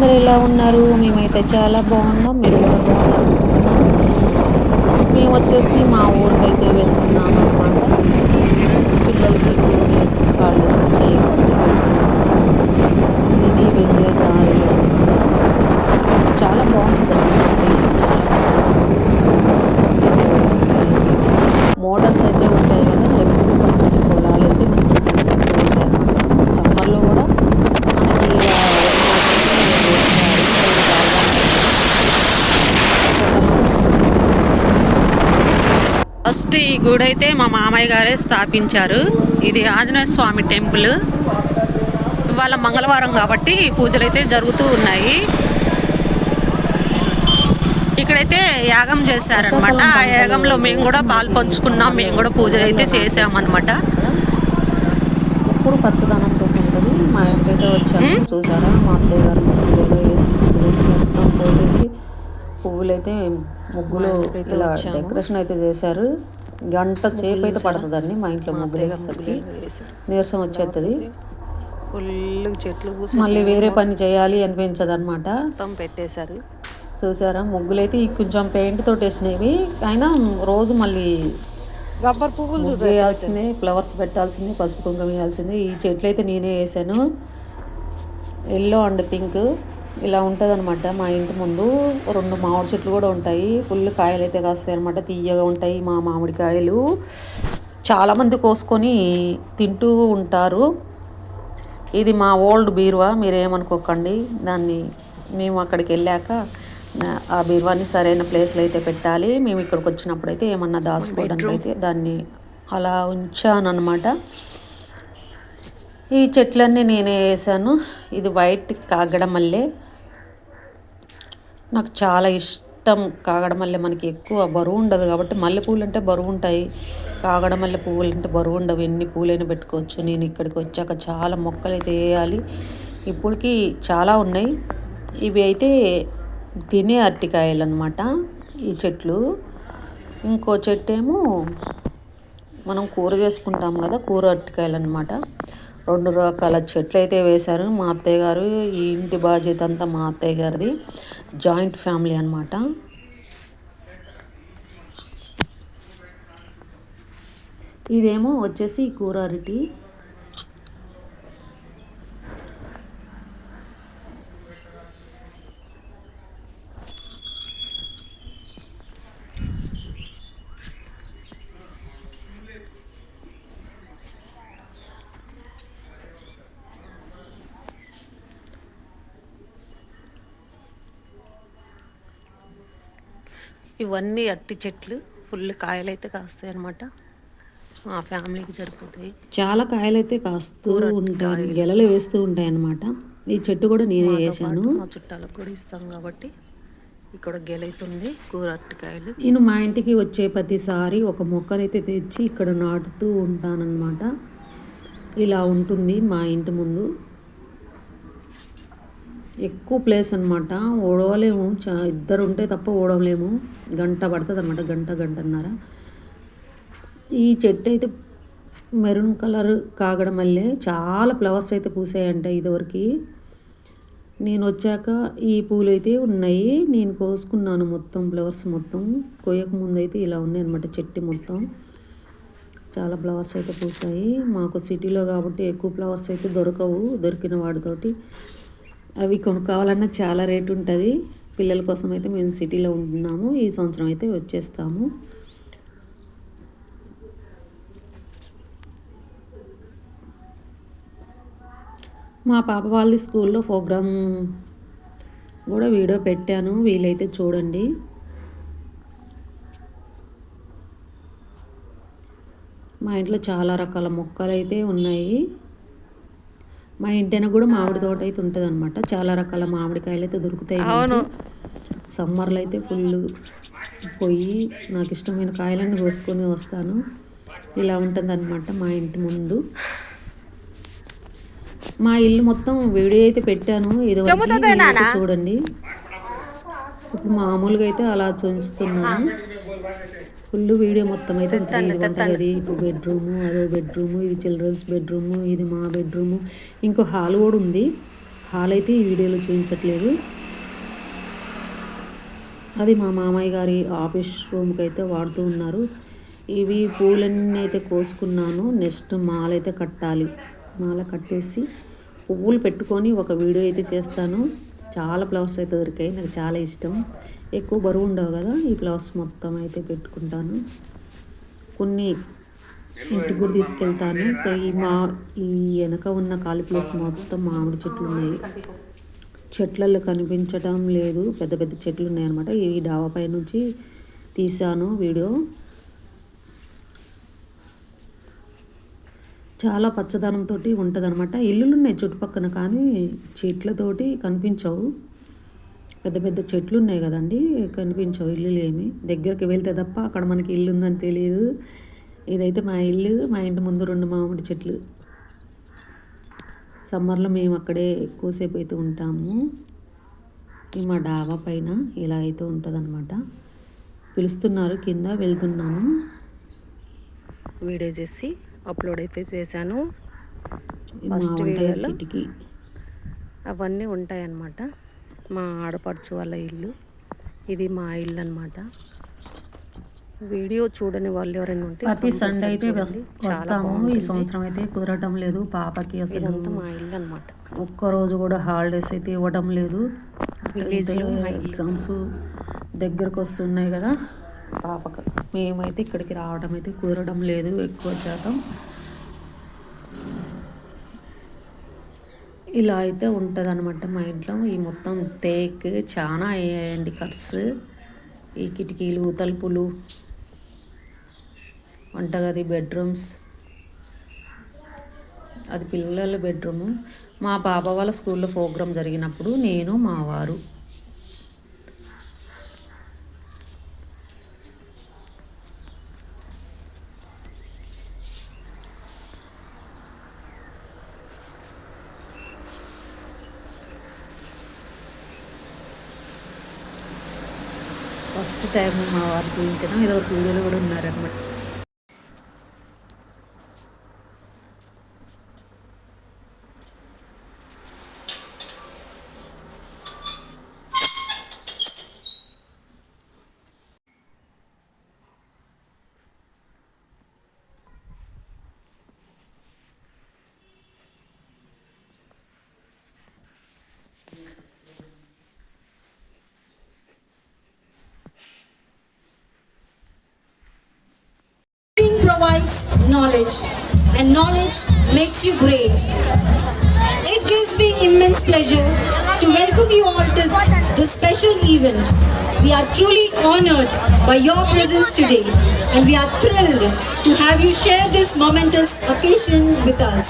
అందరూ ఎలా ఉన్నారు? మేమైతే చాలా బాగున్నాం. మీరు కూడా బాగున్నారనుకుంటున్నాను. మేము వచ్చేసి మా ఊరికైతే వెళ్తున్నాం అనమాట. పిల్లలకి 2 డేస్ హాలిడేస్ వచ్చాయి కాబట్టి వెళ్తున్నాము. ఇది వెళ్ళే దారి అనమాట. చాలా బాగుంటుందన్నమాట. ఇది చాలా పచ్చగా మోటార్స్ అయితే ఉంటాయి కదా, ఎప్పుడు పచ్చని పొలాలు అయితే మనకి కనిపిస్తూ ఉంటాయి అన్నమాట. సమ్మర్లో కూడా మనకి ఇలా వరి నాట్లయితే వేస్తారు. ఫస్ట్ ఈ గుడి అయితే మా మామయ్య గారే స్థాపించారు. ఇది ఆంజనేయ స్వామి టెంపుల్. ఇవాళ మంగళవారం కాబట్టి పూజలు అయితే జరుగుతూ ఉన్నాయి. ఇక్కడైతే యాగం చేశారనమాట. ఆ యాగంలో మేము కూడా పాలు పంచుకున్నాం. మేము కూడా పూజలు అయితే చేసామన్నమాట. ఎప్పుడు పచ్చదనంతో ఉంటుంది. మా ఇంటికైతే వచ్చాము. చూసారా, మా అత్తయ్య గారు ముగ్గులు వేసి మొత్తం పోసేసి పువ్వులైతే ముగ్గులు ఇలా డెకరేషన్ అయితే చేశారు. గంట సేపు అయితే పడుతుందండి మా ఇంట్లో ముగ్గులు వేసేసరికి. నీరసం వచ్చేస్తుంది. ఫుల్ చెట్లు మళ్ళీ వేరే పని చేయాలి అనిపించదు అనమాట. మొత్తం పెట్టేశారు. చూసారా, ముగ్గులు అయితే కొంచెం పెయింట్ తోటి వేసినవి. అయినా రోజు మళ్ళీ రబ్బర్ పువ్వులు వేయాల్సిందే, ఫ్లవర్స్ పెట్టాల్సిందే, పసుపు కుంకుమ వేయాల్సిందే. ఈ చెట్లు అయితే నేనే వేసాను. ఎల్లో అండ్ పింక్ ఇలా ఉంటుంది అనమాట. మా ఇంటి ముందు 2 మామిడి చెట్లు కూడా ఉంటాయి. ఫుల్ కాయలు అయితే కాస్తాయి అనమాట. తీయగా ఉంటాయి మా మామిడికాయలు. చాలామంది కోసుకొని తింటూ ఉంటారు. ఇది మా ఓల్డ్ బీరువా, మీరేమనుకోకండి. దాన్ని మేము అక్కడికి వెళ్ళాక ఆ బీరువాని సరైన ప్లేస్లో అయితే పెట్టాలి. మేము ఇక్కడికి వచ్చినప్పుడు అయితే ఏమన్నా దాచుకోవడానికి అయితే దాన్ని అలా ఉంచానమాట. ఈ చెట్లన్నీ నేనే వేసాను. ఇది వైట్ కాగడమల్లె. నాకు చాలా ఇష్టం కాగడమల్లె. మనకి ఎక్కువ బరువు ఉండదు కాబట్టి, మల్లెపూలు అంటే బరువు ఉంటాయి, కాగడమల్లె పువ్వులు అంటే బరువు ఉండవు. ఎన్ని పూలైనా పెట్టుకోవచ్చు. నేను ఇక్కడికి వచ్చాక చాలా మొక్కలు అయితే వేయాలి. ఇప్పటికి చాలా ఉన్నాయి. ఇవి అయితే తినే అరటికాయలు అనమాట ఈ చెట్లు. ఇంకో చెట్టు ఏమో మనం కూర చేసుకుంటాం కదా, కూర అరటికాయలు అనమాట. 2 రకాల చెట్లు అయితే వేశారు మా అత్తయ్య గారు. ఈ ఇంటి బాధ్యత అంతా మా అత్తయ్య గారిది. జాయింట్ ఫ్యామిలీ అనమాట. ఇదేమో వచ్చేసి కూర అరటి. ఇవన్నీ అరటి చెట్లు. ఫుల్ కాయలు అయితే కాస్తాయి అనమాట. మా ఫ్యామిలీకి సరిపోతాయి. చాలా కాయలు అయితే కాస్తూ ఉంటాయి, గెలలు వేస్తూ ఉంటాయి అన్నమాట. ఈ చెట్టు కూడా నేనే వేసాను. మా చుట్టాలకు కూడా ఇస్తాం కాబట్టి ఇక్కడ గెలైతుంది కూర అరటికాయలు. నేను మా ఇంటికి వచ్చే ప్రతిసారి ఒక మొక్కనైతే తెచ్చి ఇక్కడ నాటుతూ ఉంటానన్నమాట. ఇలా ఉంటుంది మా ఇంటి ముందు. ఎక్కువ ప్లేస్ అనమాట. ఓడవలేము, ఇద్దరు ఉంటే తప్ప ఓడవలేము. గంట పడుతుంది అనమాట, గంటన్నర. ఈ చెట్టు అయితే మెరూన్ కలర్ కాగడమల్లె. చాలా ఫ్లవర్స్ అయితే పూసాయంట ఇదివరకు. నేను వచ్చాక ఈ పూలు అయితే ఉన్నాయి. నేను కోసుకున్నాను మొత్తం ఫ్లవర్స్ మొత్తం. కోయక ముందు అయితే ఇలా ఉన్నాయి అనమాట చెట్టు మొత్తం. చాలా ఫ్లవర్స్ అయితే పూసాయి. మాకు సిటీలో కాబట్టి ఎక్కువ ఫ్లవర్స్ అయితే దొరకవు. దొరికిన వాటితోటి అవి కొనుక్కోవాలన్నా చాలా రేటు ఉంటుంది. పిల్లల కోసం అయితే మేము సిటీలో ఉంటున్నాము. ఈ సంవత్సరం అయితే వచ్చేస్తాము. మా పాప వాళ్ళ స్కూల్లో ప్రోగ్రామ్ కూడా వీడియో పెట్టాను, వీలైతే చూడండి. మా ఇంట్లో చాలా రకాల మొక్కలు అయితే ఉన్నాయి. మా ఇంటైనా కూడా మామిడి తోట అయితే ఉంటుంది అనమాట. చాలా రకాల మామిడికాయలు అయితే దొరుకుతాయి. సమ్మర్లో అయితే ఫుల్ పోయి నాకు ఇష్టమైన కాయలన్నీ కోసుకొని వస్తాను. ఇలా ఉంటుంది అనమాట మా ఇంటి ముందు. మా ఇల్లు మొత్తం వీడియో అయితే పెట్టాను, ఇది చూడండి. ఇప్పుడు మామూలుగా అయితే అలా చూస్తున్నాను. ఫుల్ వీడియో మొత్తం అయితే ఇది వంటగది, ఇప్పుడు బెడ్రూము, అదో బెడ్రూము, ఇది చిల్డ్రన్స్ బెడ్రూము, ఇది మా బెడ్రూము, ఇంకో హాల్ కూడా ఉంది. హాల్ అయితే ఈ వీడియోలో చూపించట్లేదు. అది మా మామయ్య గారి ఆఫీస్ రూమ్కి అయితే వాడుతూ ఉన్నారు. ఇవి పూలన్నీ అయితే కోసుకున్నాను. నెక్స్ట్ మాల అయితే కట్టాలి. మాల కట్టేసి పువ్వులు పెట్టుకొని ఒక వీడియో అయితే చేస్తాను. చాలా ఫ్లవర్స్ అయితే దొరికాయి, నాకు చాలా ఇష్టం. ఎక్కువ బరువు ఉండవు కదా, ఈ ఫ్లవర్స్ మొత్తం అయితే పెట్టుకుంటాను. కొన్ని ఇంటికి కూడా తీసుకెళ్తాను. ఈ వెనక ఉన్న ఖాళీ ప్లేస్ మొత్తం మామిడి చెట్లు ఉన్నాయి. చెట్లలో కనిపించడం లేదు, పెద్ద పెద్ద చెట్లు ఉన్నాయన్నమాట. ఈ డాబా పై నుంచి తీసాను వీడియో. చాలా పచ్చదనంతో ఉంటుంది అనమాట. ఇల్లులు ఉన్నాయి చుట్టుపక్కన, కానీ చెట్లతోటి కనిపించవు. పెద్ద పెద్ద చెట్లు ఉన్నాయి కదండి, కనిపించవు ఇల్లులు ఏమి. దగ్గరికి వెళ్తే తప్ప అక్కడ మనకి ఇల్లు ఉందని తెలియదు. ఇదైతే మా ఇల్లు. మా ఇంటి ముందు 2 మామిడి చెట్లు. సమ్మర్లో మేము అక్కడే ఎక్కువసేపు అయితే ఉంటాము. ఈ మా డాబా పైన ఇలా అయితే ఉంటుంది అనమాట. పిలుస్తున్నారు కింద, వెళ్తున్నాను. వీడియో చేసి అప్లోడ్ అయితే చేశాను. ఫస్ట్ వీడియోలో కిటికీ అవన్నీ ఉంటాయన్నమాట. మా ఆడపడుచు వాళ్ళ ఇల్లు, ఇది మా ఇల్లు అనమాట. వీడియో చూడని వాళ్ళు ఎవరైనా ఉంటే ప్రతి సండే అయితే వస్తాము. ఈ సంవత్సరం అయితే కుదరటం లేదు పాపకి. అసలు మా ఇల్లు అనమాట. ఒక్కరోజు కూడా హాలిడేస్ అయితే ఇవ్వడం లేదు. ఎగ్జామ్స్ దగ్గరకు వస్తున్నాయి కదా పాపకు. మేమైతే ఇక్కడికి రావడం అయితే కుదరడం లేదు ఎక్కువ శాతం. ఇలా అయితే ఉంటుంది అనమాట మా ఇంట్లో. ఈ మొత్తం తేక్ చాలా అయ్యాయండి కట్స్. ఈ కిటికీలు, తలుపులు, వంటగది, బెడ్రూమ్స్. అది పిల్లల బెడ్రూము. మా పాప వాళ్ళ స్కూల్లో ప్రోగ్రాం జరిగినప్పుడు నేను, మా వారు. ఫస్ట్ టైం మా వారు చూపించడం, ఏదో ఒక వీడియోలో కూడా ఉన్నారన్నమాట. Provides knowledge, and knowledge makes you great. It gives me immense pleasure to welcome you all to this special event. We are truly honored by your presence today, and we are thrilled to have you share this momentous occasion with us.